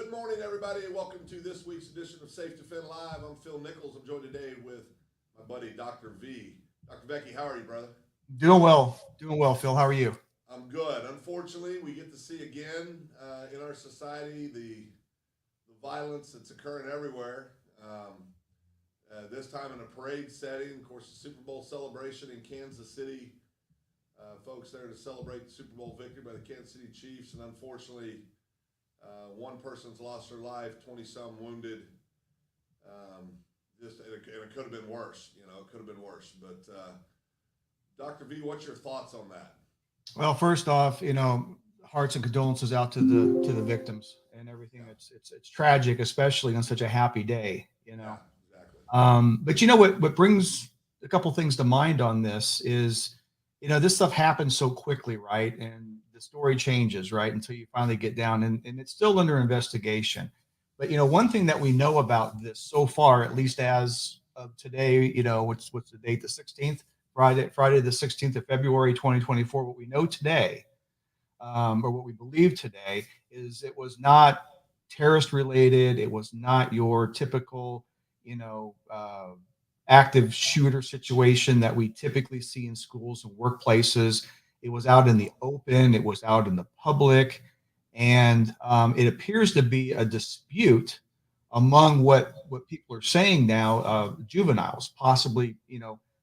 Good morning, everybody, and welcome to this week's edition of Safe Defend Live. I'm Phil Nichols. I'm joined today with my buddy, Dr. V. Dr. Becky, how are you, brother? Doing well, Phil. How are you? I'm good. Unfortunately, we get to see again in our society the violence that's occurring everywhere. This time in a parade setting, of course, the Super Bowl celebration in Kansas City. Folks there to celebrate the Super Bowl victory by the Kansas City Chiefs, and unfortunately, one person's lost their life, 20 some wounded. And it could have been worse. It could have been worse. But Dr. V, what's your thoughts on that? Well, first off, hearts and condolences out to the victims and everything. Yeah, It's tragic, especially on such a happy day. yeah, exactly. But what brings a couple things to mind on this is, this stuff happens so quickly, right? And the story changes, right, until you finally get down, and it's still under investigation. But one thing that we know about this so far, at least as of today, what's the date? The 16th, Friday the 16th of February, 2024. What we know today, or what we believe today, is it was not terrorist related. It was not your typical, you know, uh, active shooter situation that we typically see in schools and workplaces. It was out in the open. It was out in the public, and it appears to be a dispute among what people are saying now, juveniles, possibly,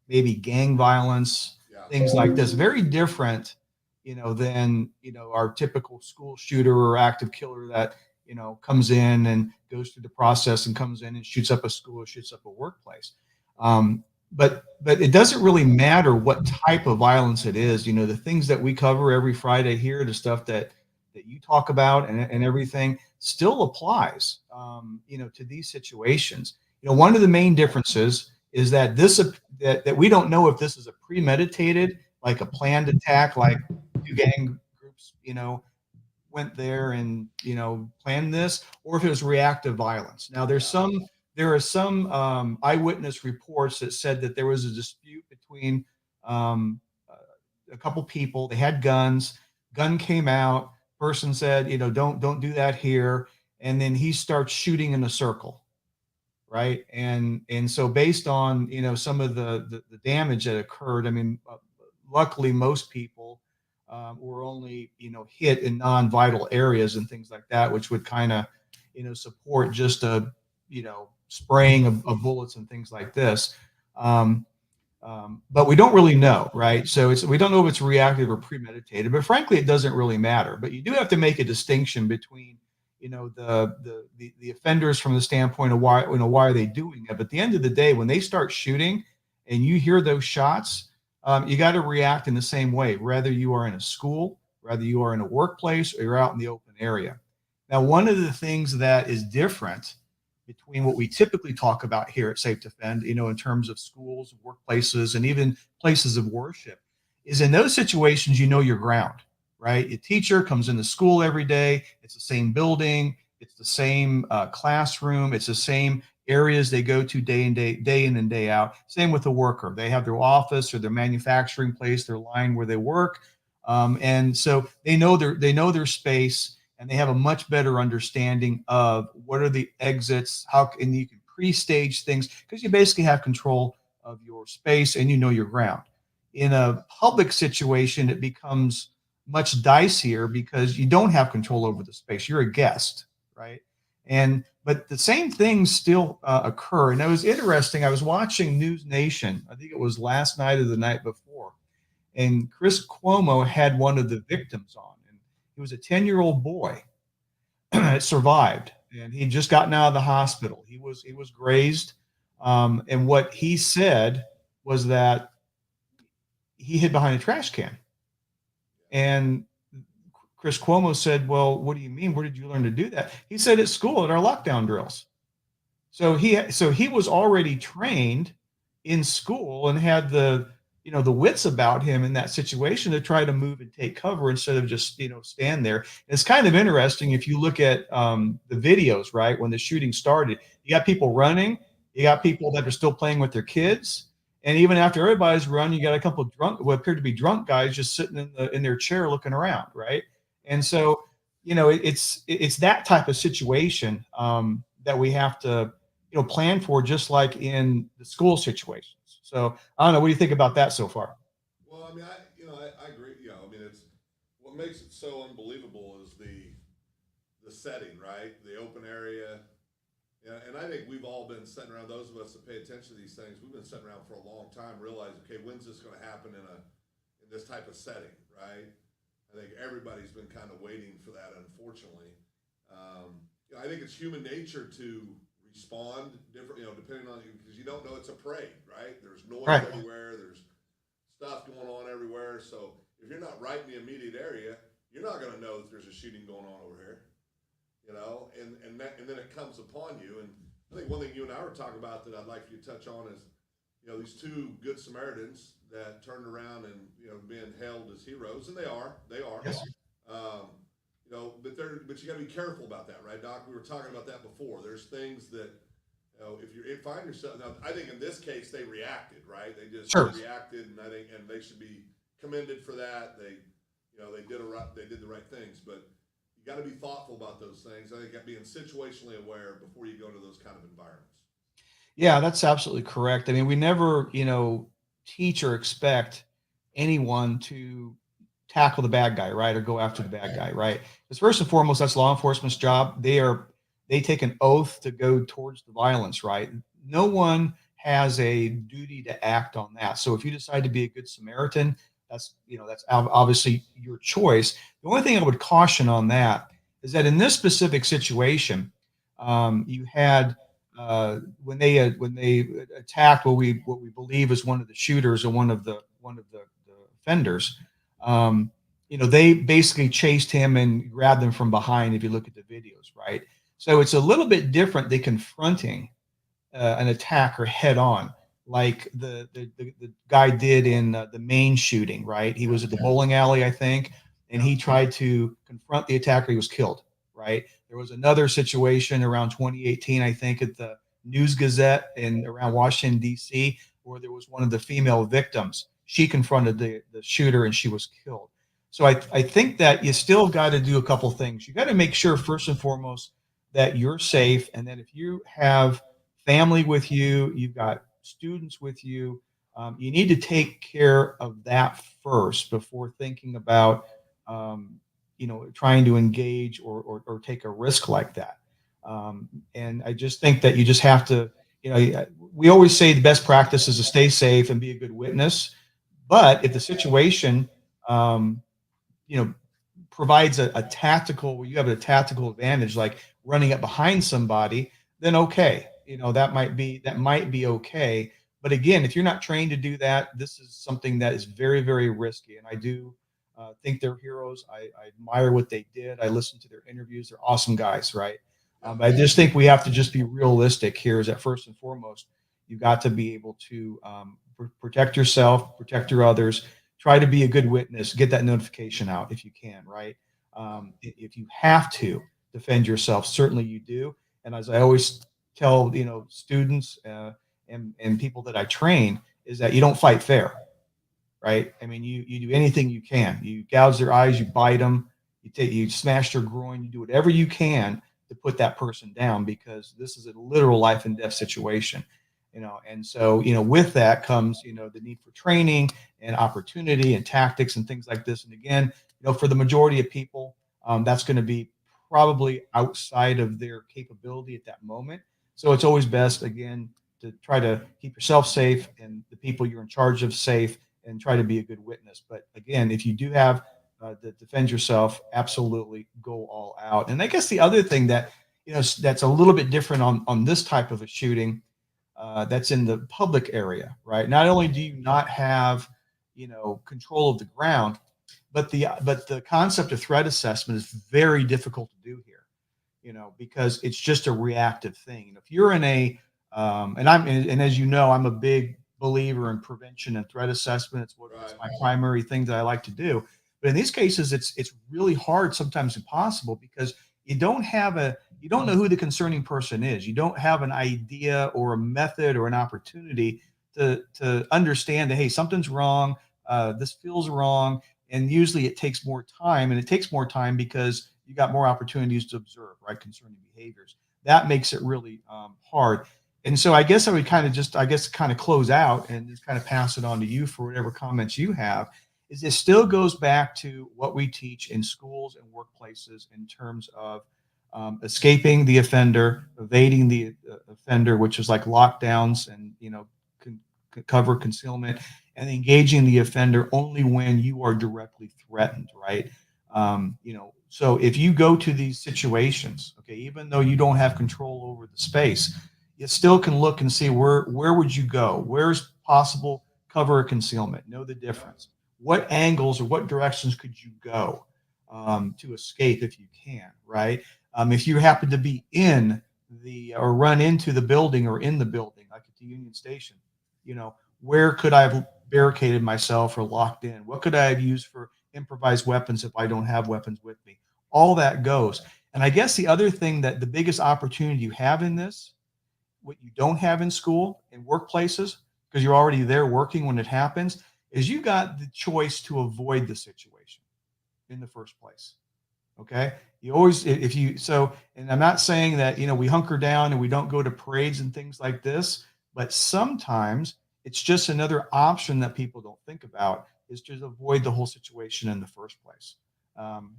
maybe gang violence, Yeah, things like this. Very different, than our typical school shooter or active killer that comes in and goes through the process and comes in and shoots up a school or shoots up a workplace. But it doesn't really matter what type of violence it is. The things that we cover every Friday here, the stuff that you talk about and everything still applies, to these situations. One of the main differences is that that we don't know if this is a premeditated, like a planned attack, like two gang groups, went there and planned this, or if it was reactive violence. Now, yeah, there are some eyewitness reports that said that there was a dispute between um, a couple people. They had guns. Gun came out. Person said, don't do that here, and then he starts shooting in a circle, right? And so based on some of the damage that occurred, I mean, luckily most people were only hit in non-vital areas and things like that, which would kind of support just a spraying of bullets and things like this. Um, but we don't really know, right? So we don't know if it's reactive or premeditated. But frankly, it doesn't really matter. But you do have to make a distinction between, the offenders from the standpoint of why are they doing it. But at the end of the day, when they start shooting, and you hear those shots, you got to react in the same way, whether you are in a school, whether you are in a workplace, or you're out in the open area. Now, one of the things that is different between what we typically talk about here at Safe Defend, in terms of schools, workplaces, and even places of worship, is in those situations, your ground, right? A teacher comes into school every day. It's the same building. It's the same classroom. It's the same areas they go to day in and day out. Same with the worker. They have their office or their manufacturing place, their line where they work. And so they know their space, and they have a much better understanding of what are the exits, and you can pre-stage things because you basically have control of your space and your ground. In a public situation, it becomes much dicier because you don't have control over the space. You're a guest, right? And but the same things still occur. And it was interesting. I was watching News Nation. I think it was last night or the night before, and Chris Cuomo had one of the victims on, and he was a 10-year-old boy survived, and he'd just gotten out of the hospital. He was grazed, and what he said was that he hid behind a trash can. And Chris Cuomo said, "Well, what do you mean? Where did you learn to do that?" He said, "At school, at our lockdown drills." So he was already trained in school and had the wits about him in that situation to try to move and take cover instead of just stand there. It's kind of interesting if you look at the videos, right? When the shooting started, you got people running, you got people that are still playing with their kids, and even after everybody's run, you got a couple of what appear to be drunk guys just sitting in their chair looking around, right? And so it's that type of situation that we have to plan for, just like in the school situations. So I don't know. What do you think about that so far? Well, I mean, I agree. I mean, it's what makes it so unbelievable is the setting, right? The open area. Yeah, and I think we've all been sitting around. Those of us that pay attention to these things, we've been sitting around for a long time, realizing, okay, when's this going to happen in this type of setting, right? I think everybody's been kind of waiting for that, unfortunately. I think it's human nature to respond different, depending on because you don't know it's a parade, right? There's noise Right. everywhere. There's stuff going on everywhere. So if you're not right in the immediate area, you're not going to know that there's a shooting going on over here, and then it comes upon you. And I think one thing you and I were talking about that I'd like for you to touch on is, these two good Samaritans that turned around and being hailed as heroes, and they are. Yes. Um, but you got to be careful about that, right, Doc? We were talking about that before. There's things that if you find yourself now, I think in this case they reacted, right? They just Sure. reacted, and I think they should be commended for that. They did the right things, but you got to be thoughtful about those things. I think being situationally aware before you go into those kind of environments. Yeah, that's absolutely correct. I mean, we never, teach or expect anyone to tackle the bad guy, right? Or go after the Right. bad guy, right? Because first and foremost, that's law enforcement's job. They take an oath to go towards the violence, right? No one has a duty to act on that. So if you decide to be a good Samaritan, that's obviously your choice. The only thing I would caution on that is that in this specific situation, you had when they attacked what we believe is one of the shooters or one of the offenders. Um, they basically chased him and grabbed him from behind. If you look at the videos, right? So it's a little bit different than confronting an attacker head on, like the guy did in the main shooting. Right? He Yeah. was at the bowling alley, I think, and he tried to confront the attacker. He was killed. Right? There was another situation around 2018, I think, at the News Gazette in around Washington D.C., where there was one of the female victims. She confronted the shooter and she was killed. So I think that you still got to do a couple things. You got to make sure first and foremost that you're safe, and that if you have family with you, you've got students with you, you need to take care of that first before thinking about trying to engage or take a risk like that. And I just think that you just have to, we always say the best practice is to stay safe and be a good witness. But if the situation um, you know provides a tactical where you have a tactical advantage, like running up behind somebody, then okay, that might be okay. But again, if you're not trained to do that, this is something that is very, very risky. And I do think they're heroes. I admire what they did. I listened to their interviews. They're awesome guys, right? Yep. I just think we have to just be realistic here. Is that first and foremost, you've got to be able to protect yourself, protect your others, try to be a good witness, get that notification out if you can, right? If you have to defend yourself, certainly you do. And as I always tell, students and people that I train, is that you don't fight fair, right? I mean, you do anything you can. You gouge their eyes, you bite them, you smash their groin, you do whatever you can to put that person down, because this is a literal life and death situation. And so with that comes the need for training and opportunity and tactics and things like this. And again, for the majority of people, that's going to be probably outside of their capability at that moment. So it's always best, again, to try to keep yourself safe and the people you're in charge of safe, and try to be a good witness. But again, if you do have to defend yourself, absolutely go all out. And I guess the other thing that that's a little bit different on this type of a shooting, that's in the public area, right? Not only do you not have control of the ground, but the concept of threat assessment is very difficult to do here, because it's just a reactive thing. And if you're in a and as you know, I'm a big believer in prevention and threat assessment. It's Right. my primary thing that I like to do. But in these cases, it's really hard, sometimes impossible, because you don't know who the concerning person is. You don't have an idea or a method or an opportunity to understand that, hey, something's wrong. This feels wrong. And usually it takes more time, and it takes more time because you got more opportunities to observe, right, concerning behaviors. That makes it really hard. And so I guess I would kind of just, I guess, kind of close out and just kind of pass it on to you for whatever comments you have. Is it still goes back to what we teach in schools and workplaces in terms of escaping the offender, evading the offender, which is like lockdowns and con- cover concealment, and engaging the offender only when you are directly threatened, right? So if you go to these situations, okay, even though you don't have control over the space, you still can look and see where would you go? Where's possible cover or concealment? Know the Yep. difference. What angles or what directions could you go to escape if you can, right? If you happen to be in the or run into the building or in the building, like at the Union Station, where could I have barricaded myself or locked in? What could I have used for improvised weapons if I don't have weapons with me? All that goes. And I guess the other thing that the biggest opportunity you have in this, what you don't have in school and workplaces, because you're already there working when it happens, is you got the choice to avoid the situation in the first place. Okay. You always, if you, so, and I'm not saying that, we hunker down and we don't go to parades and things like this, but sometimes it's just another option that people don't think about is to avoid the whole situation in the first place.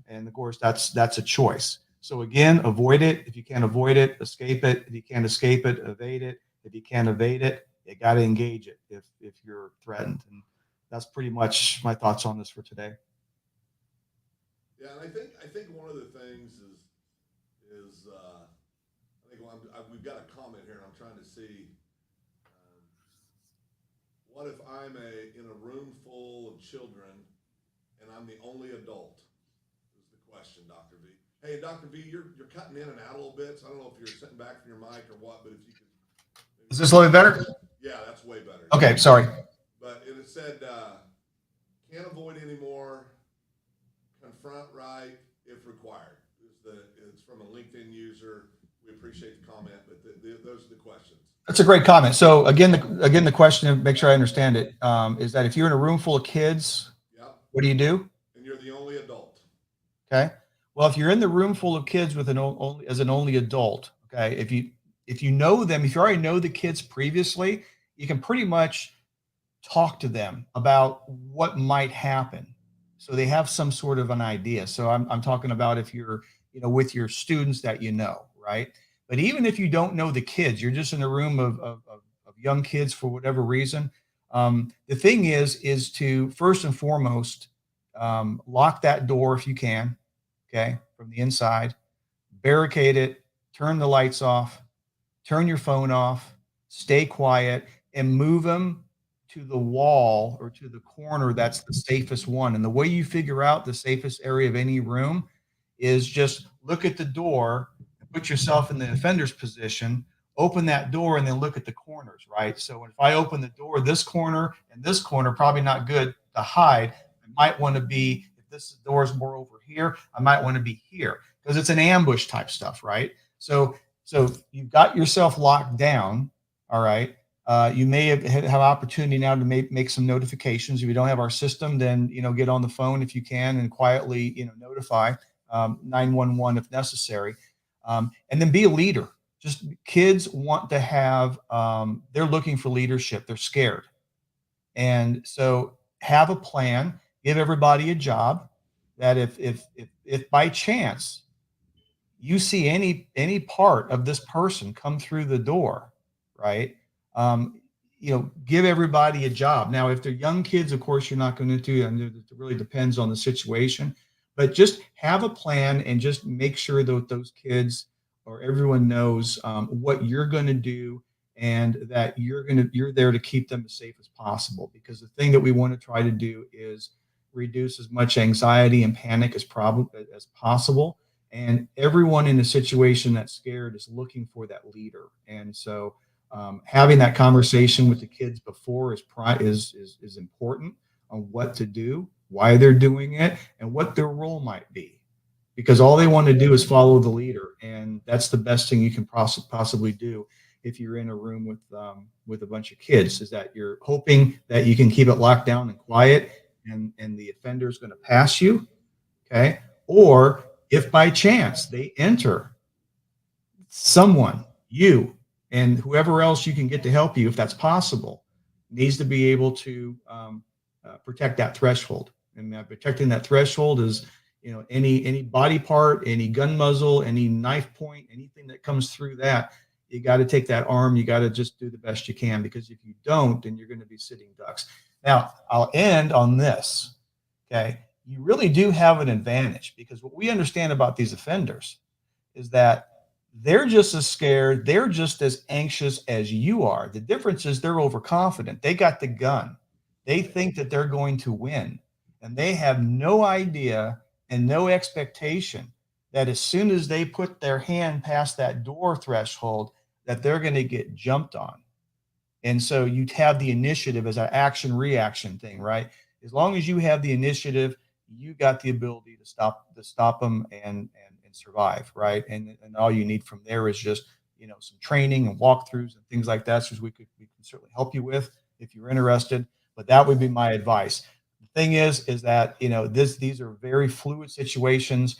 And of course, that's a choice. So again, avoid it. If you can't avoid it, escape it. If you can't escape it, evade it. If you can't evade it, you got to engage it if you're threatened. And that's pretty much my thoughts on this for today. Yeah, and I think one of the things is I think we've got a comment here, and I'm trying to see. Um, what if I'm in a room full of children and I'm the only adult? Is the question, Doctor V. Hey, Doctor V, you're cutting in and out a little bit, so I don't know if you're sitting back from your mic or what, but if you could Is maybe this a little bit better? yeah, that's way better. Yeah, Okay, sorry. but it said can't avoid anymore. Confront right if required. It's from a LinkedIn user. We appreciate the comment, but those are the questions. That's a great comment. So again, the question, make sure I understand it, is that if you're in a room full of kids, Yep. what do you do? And you're the only adult. Okay. Well, if you're in the room full of kids with only as an only adult, okay, if you know them, if you already know the kids previously, you can pretty much talk to them about what might happen so they have some sort of an idea. So I'm talking about if you're with your students that right? But even if you don't know the kids, you're just in a room of young kids for whatever reason. The thing is to first and foremost lock that door if you can, okay, from the inside, barricade it, turn the lights off, turn your phone off, stay quiet, and move them to the wall or to the corner that's the safest one. And the way you figure out the safest area of any room is just look at the door and put yourself in the offender's position, open that door, and then look at the corners, right? So if I open the door, this corner and this corner, probably not good to hide. I might want to be, if this door is more over here, I might want to be here because it's an ambush type stuff, right? So you've got yourself locked down. All right. You may have opportunity now to make some notifications. If you don't have our system, then get on the phone if you can and quietly notify 911 if necessary, and then be a leader. Just kids want to have. They're looking for leadership. They're scared, and so have a plan. Give everybody a job. That if by chance you see any part of this person come through the door, right? Um, give everybody a job. Now, if they're young kids, of course, you're not going to do, and it really depends on the situation. But just have a plan and just make sure that those kids or everyone knows what you're going to do and that you're there to keep them as safe as possible. Because the thing that we want to try to do is reduce as much anxiety and panic as possible, and everyone in a situation that's scared is looking for that leader. And so having that conversation with the kids before is important on what to do, why they're doing it, and what their role might be, because all they want to do is follow the leader, and that's the best thing you can possibly do if you're in a room with a bunch of kids, is that you're hoping that you can keep it locked down and quiet, and the offender is going to pass you, okay? Or if by chance they enter, someone, you, and whoever else you can get to help you, if that's possible, needs to be able to protect that threshold. And protecting that threshold is, any body part, any gun muzzle, any knife point, anything that comes through that. You got to take that arm. You got to just do the best you can, because if you don't, then you're going to be sitting ducks. Now, I'll end on this. Okay, you really do have an advantage, because what we understand about these offenders is that they're just as scared, they're just as anxious as you are. The difference is they're overconfident. They got the gun. They Right. think that they're going to win. And they have no idea and no expectation that as soon as they put their hand past that door threshold, that they're going to get jumped on. And so you have the initiative as an action reaction thing, right? As long as you have the initiative, you got the ability to stop them and survive, right? And all you need from there is just, some training and walkthroughs and things like that, so we can certainly help you with if you're interested. But that would be my advice. The thing is that, these are very fluid situations.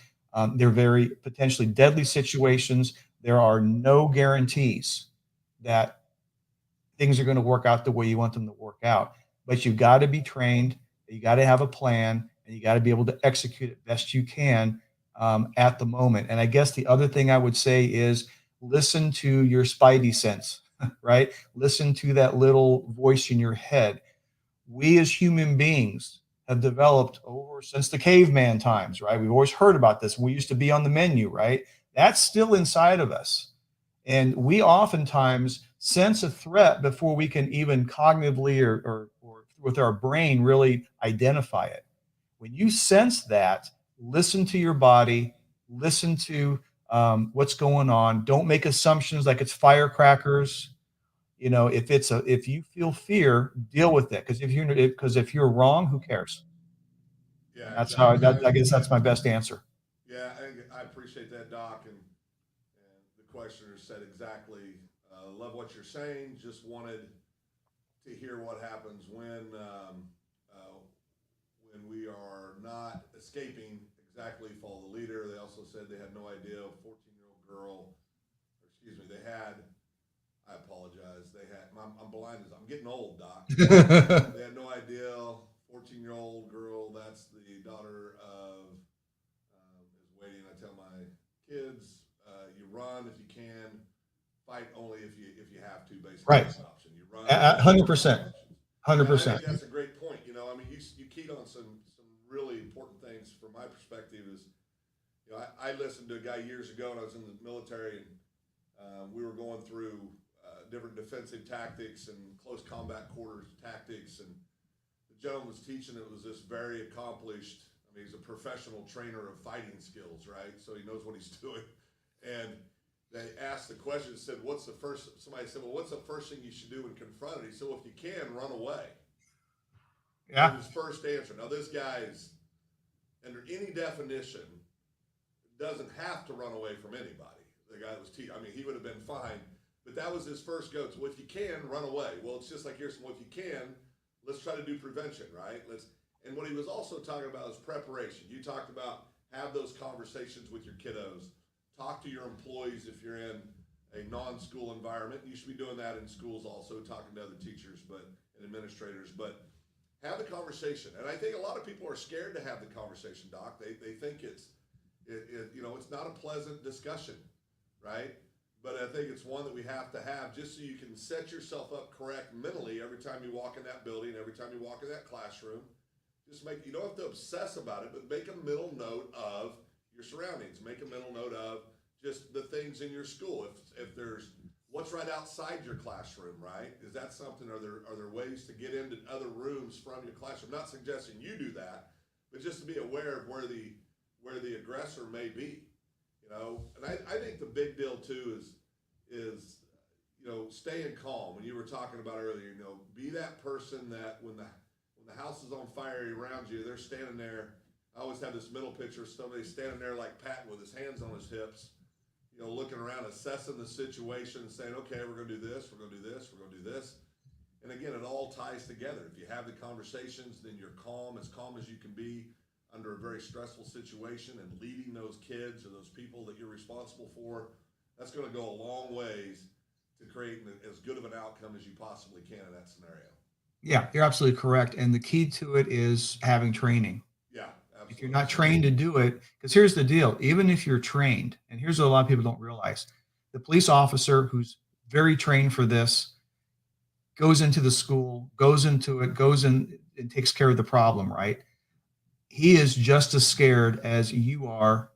They're very potentially deadly situations. There are no guarantees that things are going to work out the way you want them to work out. But you've got to be trained, you got to have a plan, and you got to be able to execute it best you can at the moment. And I guess the other thing I would say is listen to your spidey sense, right? Listen to that little voice in your head. We as human beings have developed over since the caveman times, right? We've always heard about this. We used to be on the menu, right? That's still inside of us. And we oftentimes sense a threat before we can even cognitively or with our brain really identify it. When you sense that, listen to your body, listen to what's going on. Don't make assumptions like it's firecrackers. If you feel fear, deal with it. Because if you're wrong, who cares? And Yeah, that's how exactly. I guess that's my best answer. Yeah, I appreciate that, Doc, and the questioner said exactly. Love what you're saying. Just wanted to hear what happens uh, when we are not escaping exactly follow the leader. They also said they had no idea. 14-year-old girl, or excuse me, they had. I apologize. They had. I'm blind as I'm getting old, Doc. They had no idea. 14-year-old girl. That's the daughter of is waiting. I tell my kids, you run if you can, fight only if you have to. Basically, Right. that's the option. You run if you have to. Hundred There's no percent. options. Hundred And I think percent. that's a great point. I mean, you keyed on some really important things from my perspective. Is I listened to a guy years ago when I was in the military, and we were going through different defensive tactics and close combat quarters tactics, and the gentleman was teaching. It was this very accomplished. I mean, he's a professional trainer of fighting skills, right? So he knows what he's doing. And they asked the question, said, "What's the first?" Somebody said, "Well, what's the first thing you should do when confronted?" He said, "Well, if you can, run away." Was Yeah. his first answer. Now, this guy's under any definition doesn't have to run away from anybody. The guy was I mean, he would have been fine, but that was his first go to. Well, if you can, run away. Well, it's just like here's well, if you can, let's try to do prevention, right? Let's. And what he was also talking about is preparation. You talked about have those conversations with your kiddos. Talk to your employees if you're in a non-school environment. You should be doing that in schools also, talking to other teachers, and administrators. But have the conversation. And I think a lot of people are scared to have the conversation, Doc. They think it's not a pleasant discussion, right? But I think it's one that we have to have just so you can set yourself up correct mentally every time you walk in that building, every time you walk in that classroom. Just you don't have to obsess about it, but make a mental note of your surroundings. Make a mental note of just the things in your school. If there's what's right outside your classroom, right? Is that something? Are there ways to get into other rooms from your classroom? I'm not suggesting you do that, but just to be aware of where the aggressor may be. And I think the big deal too is staying calm. When you were talking about earlier, be that person that when the house is on fire around you, they're standing there. I always have this mental picture of somebody standing there like Patton with his hands on his hips, looking around, assessing the situation, and saying, "Okay, we're going to do this. We're going to do this. We're going to do this." And again, it all ties together. If you have the conversations, then you're calm as you can be. under a very stressful situation and leading those kids or those people that you're responsible for, that's going to go a long ways to create as good of an outcome as you possibly can in that scenario. Yeah, you're absolutely correct. And the key to it is having training. Yeah, If you're absolutely. not trained to do it, because here's the deal, even if you're trained, and here's what a lot of people don't realize, the police officer who's very trained for this goes into the school, goes into it, goes in and takes care of the problem, right? He is just as scared as you are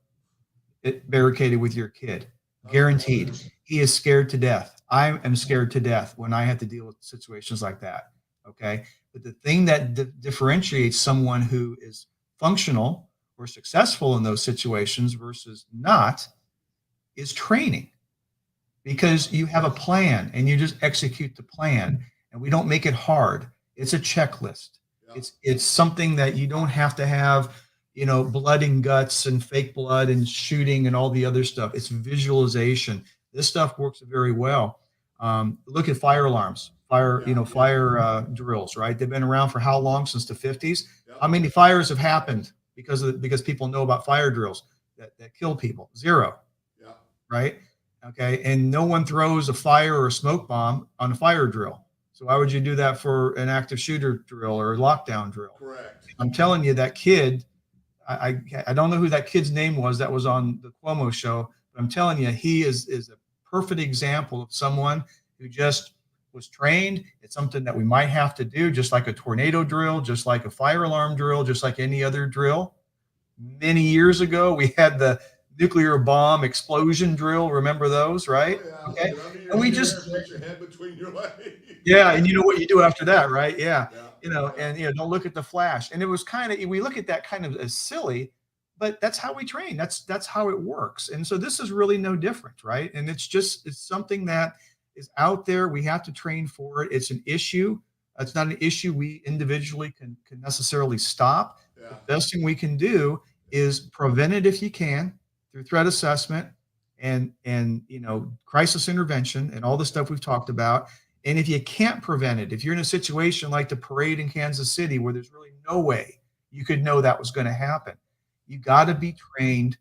barricaded with your kid. Guaranteed. He is scared to death. I am scared to death when I have to deal with situations like that. Okay. But the thing that differentiates someone who is functional or successful in those situations versus not is training, because you have a plan and you just execute the plan, and we don't make it hard. It's a checklist. Yeah. It's something that you don't have to have, blood and guts and fake blood and shooting and all the other stuff. It's visualization. This stuff works very well. Look at fire alarms, fire drills, right? They've been around for how long? Since the 50s. Yeah. How many fires have happened because people know about fire drills that kill people? Zero. Yeah. Right? Okay. And no one throws a fire or a smoke bomb on a fire drill. So why would you do that for an active shooter drill or a lockdown drill? Correct. I'm telling you, that kid, I don't know who that kid's name was that was on the Cuomo show, but I'm telling you, he is a perfect example of someone who just was trained. It's something that we might have to do, just like a tornado drill, just like a fire alarm drill, just like any other drill. Many years ago, we had the nuclear bomb explosion drill. Remember those, right? Oh, yeah. Okay. And we just put your head between your legs. Yeah, and you know what you do after that, right? Yeah. Yeah. And don't look at the flash. And it was we look at that kind of as silly, but that's how we train. That's how it works. And so this is really no different, right? And it's something that is out there. We have to train for it. It's an issue. It's not an issue we individually can necessarily stop. Yeah. The best thing we can do is prevent it if you can through threat assessment and crisis intervention and all the stuff we've talked about. And if you can't prevent it, if you're in a situation like the parade in Kansas City where there's really no way you could know that was going to happen, you got to be trained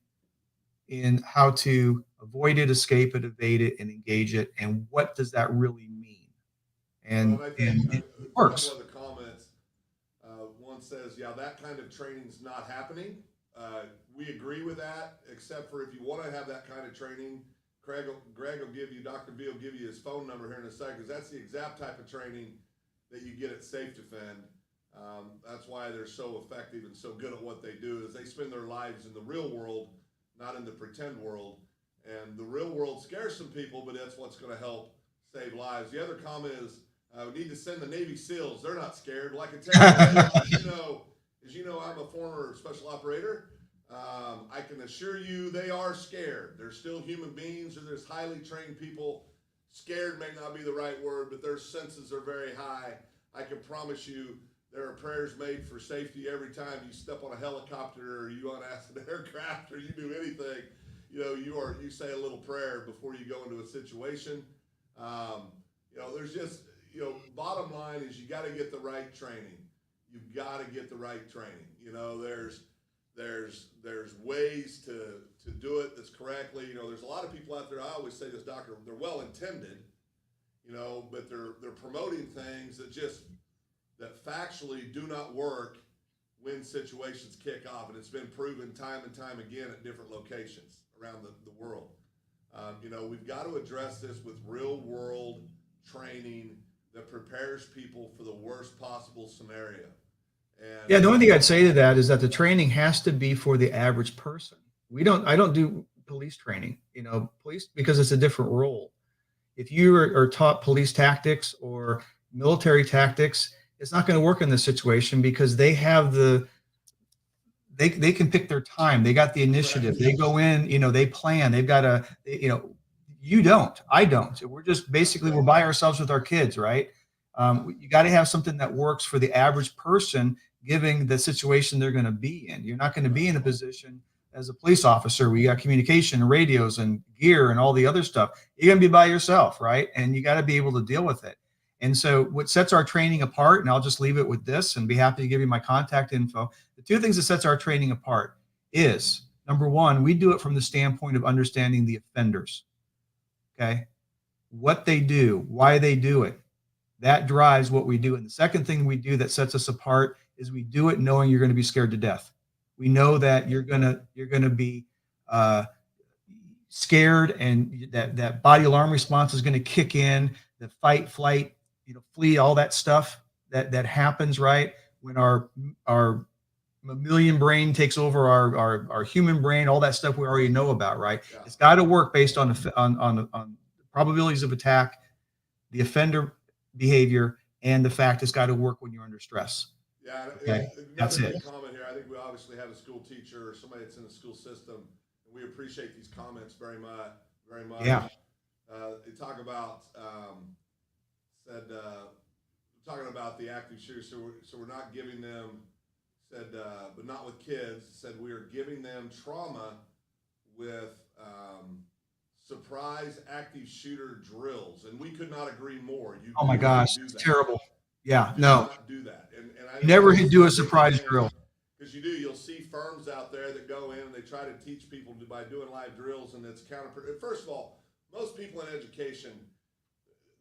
in how to avoid it, escape it, evade it, and engage it. And what does that really mean? And it works. A couple other comments. One says, yeah, that kind of training's not happening. We agree with that, except for if you want to have that kind of training, Greg will give you, Dr. B will give you his phone number here in a second, because that's the exact type of training that you get at SafeDefend. That's why they're so effective and so good at what they do, is they spend their lives in the real world, not in the pretend world. And the real world scares some people, but that's what's going to help save lives. The other comment is, we need to send the Navy SEALs. They're not scared. Well, I can tell you, as you know, I'm a former special operator. I can assure you they are scared. They're still human beings, or there's highly trained people. Scared may not be the right word, but their senses are very high. I can promise you there are prayers made for safety every time you step on a helicopter or you unask an aircraft or you do anything. You say a little prayer before you go into a situation. There's just, bottom line is you got to get the right training. You've got to get the right training. There's ways to do it that's correctly. There's a lot of people out there. I always say this, doctor, they're well intended, but they're promoting things that factually do not work when situations kick off, and it's been proven time and time again at different locations around the world. We've got to address this with real world training that prepares people for the worst possible scenario. And the only thing I'd say to that is that the training has to be for the average person. I don't do police training, police, because it's a different role. If you are taught police tactics or military tactics, it's not going to work in this situation, because they have they can pick their time. They got the initiative. They go in, they plan. They've got you don't. I don't. We're just basically, we're by ourselves with our kids, right? You got to have something that works for the average person, given the situation they're going to be in. You're not going to be in a position as a police officer where you got communication and radios and gear and all the other stuff. You're going to be by yourself, right? And you got to be able to deal with it. And so what sets our training apart, and I'll just leave it with this and be happy to give you my contact info. The two things that sets our training apart is, number one, we do it from the standpoint of understanding the offenders. Okay. What they do, why they do it. That drives what we do. And the second thing we do that sets us apart is we do it knowing you're going to be scared to death. We know that you're gonna be scared, and that body alarm response is going to kick in. The fight, flight, flee, all that stuff that happens right when our mammalian brain takes over our human brain. All that stuff we already know about, right? Yeah. It's got to work based on probabilities of attack, the offender behavior, and the fact it's got to work when you're under stress. Yeah, okay, that's another it. comment here. I think we obviously have a school teacher or somebody that's in the school system, and we appreciate these comments very much. Very much. Yeah. They talk about talking about the active shooters. So we're not giving them but not with kids. Said we are giving them trauma with surprise active shooter drills, and we could not agree more. You oh my gosh, it's terrible. Yeah, no, do that. And I never do a surprise drill. Because you'll see firms out there that go in and they try to teach people by doing live drills, and it's counterproductive. First of all, most people in education,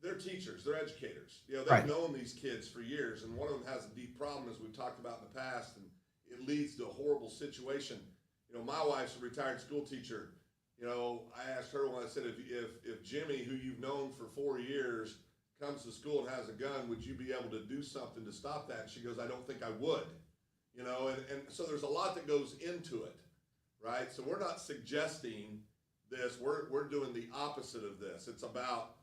they're teachers, they're educators. They've right. known these kids for years, and one of them has a deep problem, as we've talked about in the past, and it leads to a horrible situation. My wife's a retired school teacher. I asked her when I said, if Jimmy, who you've known for 4 years, comes to school and has a gun, would you be able to do something to stop that? And she goes, I don't think I would. And so there's a lot that goes into it, right? So we're not suggesting this. We're doing the opposite of this. It's about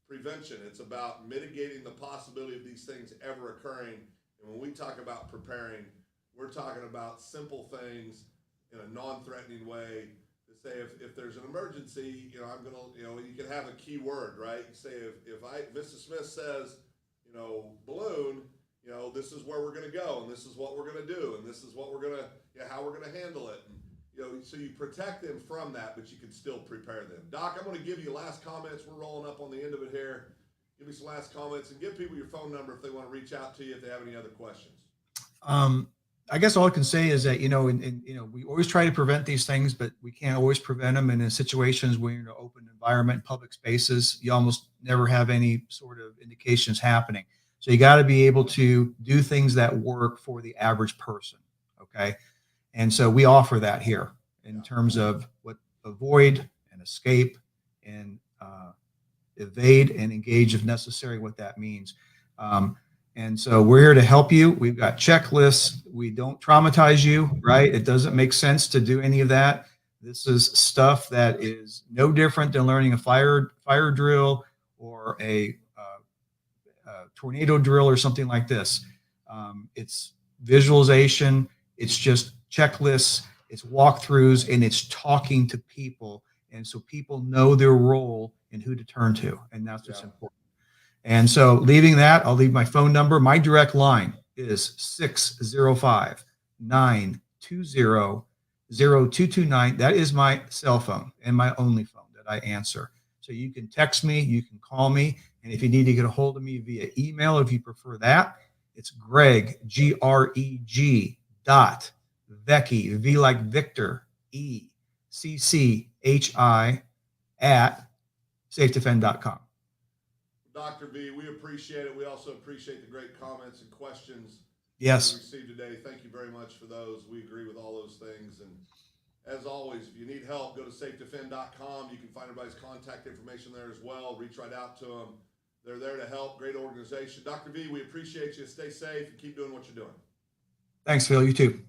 prevention. It's about mitigating the possibility of these things ever occurring. And when we talk about preparing, we're talking about simple things in a non-threatening way. To say if there's an emergency, I'm gonna, you can have a key word, right? You say if Mrs. Smith says, balloon, this is where we're gonna go, and this is what we're gonna do, and this is what we're gonna, how we're gonna handle it. And, so you protect them from that, but you can still prepare them. Doc, I'm gonna give you last comments. We're rolling up on the end of it here. Give me some last comments, and give people your phone number if they want to reach out to you if they have any other questions. I guess all I can say is that, we always try to prevent these things, but we can't always prevent them. And in situations where you're in an open environment, public spaces, you almost never have any sort of indications happening. So you got to be able to do things that work for the average person. Okay. And so we offer that here in terms of what avoid and escape and evade and engage if necessary, what that means. And so we're here to help you. We've got checklists. We don't traumatize you, right? It doesn't make sense to do any of that. This is stuff that is no different than learning a fire drill or a tornado drill or something like this. It's visualization. It's just checklists. It's walkthroughs, and it's talking to people. And so people know their role and who to turn to. And that's what's important. And so leaving that, I'll leave my phone number. My direct line is 605-920-0229. That is my cell phone and my only phone that I answer. So you can text me, you can call me. And if you need to get a hold of me via email, if you prefer that, it's Greg, Greg Vecchi, V like Victor, ECCHI at SafeDefend.com. Dr. V, we appreciate it. We also appreciate the great comments and questions we received today. Thank you very much for those. We agree with all those things. And as always, if you need help, go to SafeDefend.com. You can find everybody's contact information there as well. Reach right out to them. They're there to help. Great organization. Dr. V, we appreciate you. Stay safe and keep doing what you're doing. Thanks, Phil. You too.